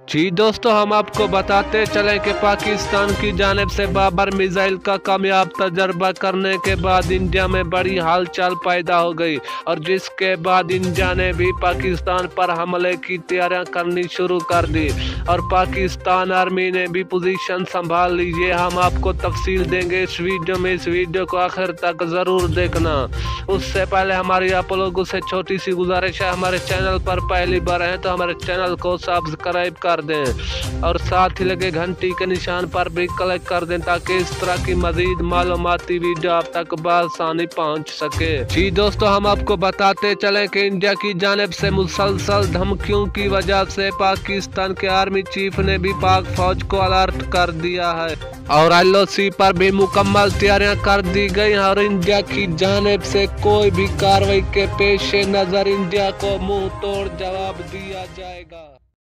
जी दोस्तों, हम आपको बताते चले कि पाकिस्तान की जानिब से बाबर मिसाइल का कामयाब तजर्बा करने के बाद इंडिया में बड़ी हालचाल पैदा हो गई और जिसके बाद इंडिया ने भी पाकिस्तान पर हमले की तैयारियां करनी शुरू कर दी और पाकिस्तान आर्मी ने भी पोजीशन संभाल ली। ये हम आपको तफसील देंगे इस वीडियो में। इस वीडियो को आखिर तक ज़रूर देखना। उससे पहले हमारी आप लोगों से छोटी सी गुजारिश है, हमारे चैनल पर पहली बार हैं तो हमारे चैनल को सब्सक्राइब कर दें और साथ ही लगे घंटी के निशान पर भी क्लिक कर दें ताकि इस तरह की मजीद मालूमाती वीडियो आप तक बआसानी पहुंच सके। जी दोस्तों, हम आपको बताते चलें कि इंडिया की जानिब से मुसलसल धमकियों की वजह से पाकिस्तान के आर्मी चीफ ने भी पाक फौज को अलर्ट कर दिया है और LOC पर भी मुकम्मल तैयारियां कर दी गई और इंडिया की जानिब से कोई भी कार्रवाई के पेश नजर इंडिया को मुंह तोड़ जवाब दिया जाएगा।